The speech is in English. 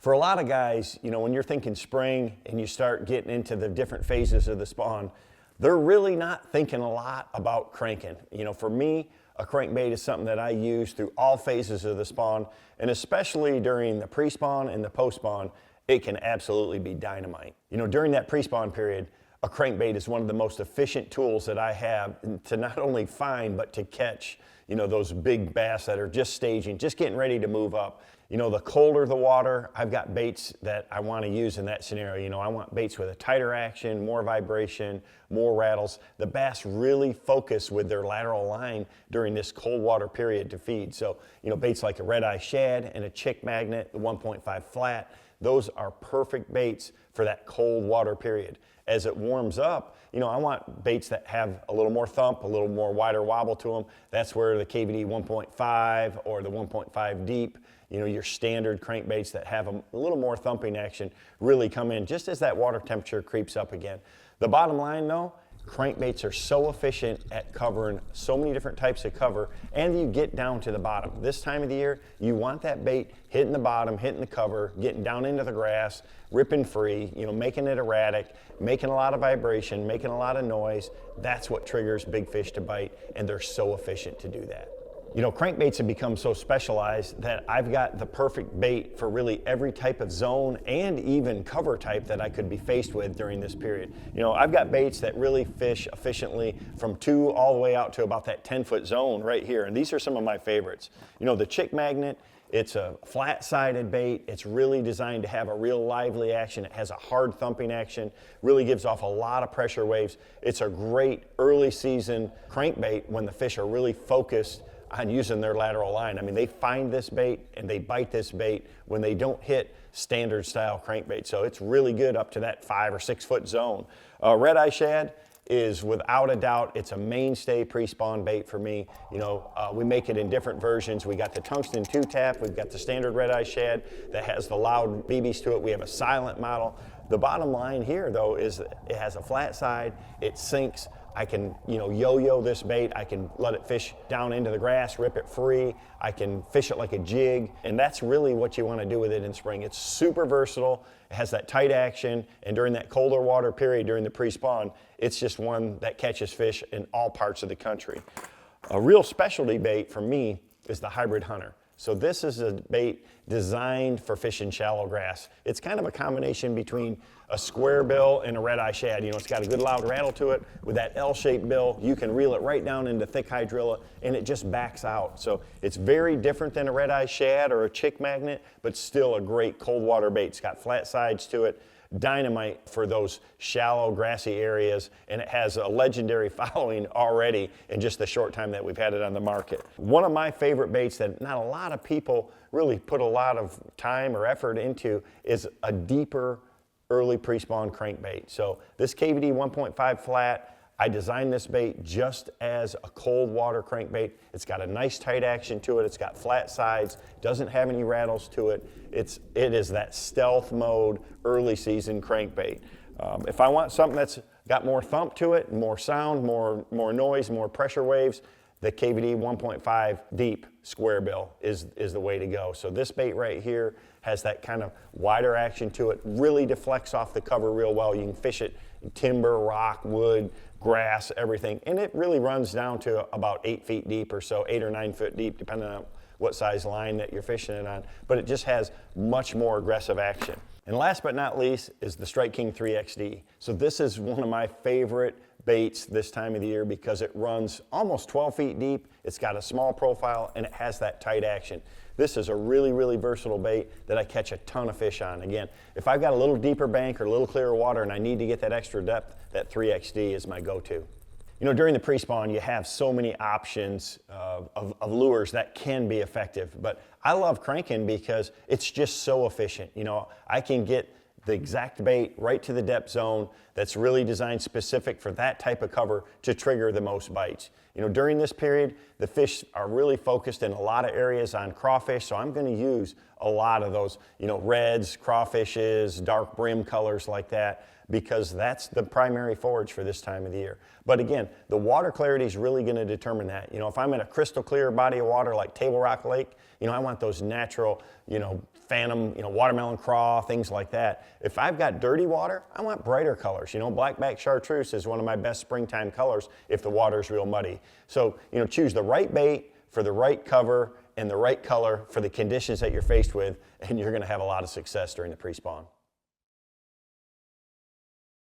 For a lot of guys, you know, when you're thinking spring and you start getting into the different phases of the spawn, they're really not thinking a lot about cranking. You know, for me, a crankbait is something that I use through all phases of the spawn, and especially during the pre-spawn and the post-spawn, it can absolutely be dynamite. You know, during that pre-spawn period, a crankbait is one of the most efficient tools that I have to not only find, but to catch, you know, those big bass that are just staging, just getting ready to move up. You know, the colder the water, I've got baits that I want to use in that scenario. You know, I want baits with a tighter action, more vibration, more rattles. The bass really focus with their lateral line during this cold water period to feed. So, you know, baits like a red Eyed Shad and a chick magnet, the 1.5 flat, those are perfect baits for that cold water period. As it warms up, you know, I want baits that have a little more thump, a little more wider wobble to them. That's where the KVD 1.5 or the 1.5 deep, you know, your standard crankbaits that have a little more thumping action really come in just as that water temperature creeps up again. The bottom line though, crankbaits are so efficient at covering so many different types of cover, and you get down to the bottom. This time of the year, you want that bait hitting the bottom, hitting the cover, getting down into the grass, ripping free, you know, making it erratic, making a lot of vibration, making a lot of noise. That's what triggers big fish to bite, and they're so efficient to do that. You know, crankbaits have become so specialized that I've got the perfect bait for really every type of zone and even cover type that I could be faced with during this period. You know, I've got baits that really fish efficiently from 2 all the way out to about that 10-foot zone right here, and these are some of my favorites. You know, the chick magnet, it's a flat-sided bait. It's really designed to have a real lively action. It has a hard thumping action, really gives off a lot of pressure waves. It's a great early season crankbait when the fish are really focused on using their lateral line. I mean, they find this bait and they bite this bait when they don't hit standard style crankbait. So it's really good up to that 5 or 6 foot zone. Red Eyed Shad is without a doubt, it's a mainstay pre-spawn bait for me. You know, we make it in different versions. We got the tungsten 2-tap, we've got the standard Red Eyed Shad that has the loud BBs to it. We have a silent model. The bottom line here though is it has a flat side, it sinks. I can, you know, yo-yo this bait. I can let it fish down into the grass, rip it free. I can fish it like a jig, and that's really what you want to do with it in spring. It's super versatile. It has that tight action, and during that colder water period, during the pre-spawn, it's just one that catches fish in all parts of the country. A real specialty bait for me is the hybrid hunter. So this is a bait designed for fishing shallow grass. It's kind of a combination between a square bill and a red eye shad. You know, it's got a good loud rattle to it. With that L-shaped bill, you can reel it right down into thick hydrilla and it just backs out. So it's very different than a red eye shad or a chick magnet, but still a great cold water bait. It's got flat sides to it. Dynamite for those shallow grassy areas, and it has a legendary following already in just the short time that we've had it on the market. One of my favorite baits that not a lot of people really put a lot of time or effort into is a deeper early pre-spawn crankbait. So this KVD 1.5 flat, I designed this bait just as a cold water crankbait. It's got a nice tight action to it. It's got flat sides, doesn't have any rattles to it. It is that stealth mode early season crankbait. If I want something that's got more thump to it, more sound, more noise, more pressure waves, the KVD 1.5 deep square bill is the way to go. So this bait right here has that kind of wider action to it, really deflects off the cover real well. You can fish it in timber, rock, wood, grass, everything. And it really runs down to about 8 feet deep or so, 8 or 9 foot deep, depending on what size line that you're fishing it on. But it just has much more aggressive action. And last but not least is the Strike King 3XD. So this is one of my favorite baits this time of the year because it runs almost 12 feet deep, it's got a small profile, and it has that tight action. This is a really, really versatile bait that I catch a ton of fish on. Again, if I've got a little deeper bank or a little clearer water and I need to get that extra depth, that 3XD is my go-to. You know, during the pre-spawn, you have so many options of lures that can be effective, but I love cranking because it's just so efficient. You know, I can get the exact bait right to the depth zone that's really designed specific for that type of cover to trigger the most bites. You know, during this period, the fish are really focused in a lot of areas on crawfish, so I'm going to use a lot of those, you know, reds, crawfishes, dark brim colors like that, because that's the primary forage for this time of the year. But again, the water clarity is really going to determine that. You know, if I'm in a crystal clear body of water like Table Rock Lake, you know, I want those natural, you know, phantom, you know, watermelon craw, things like that. If I've got dirty water, I want brighter colors. You know, blackback chartreuse is one of my best springtime colors if the water is real muddy. So, you know, choose the right bait for the right cover and the right color for the conditions that you're faced with, and you're going to have a lot of success during the pre-spawn.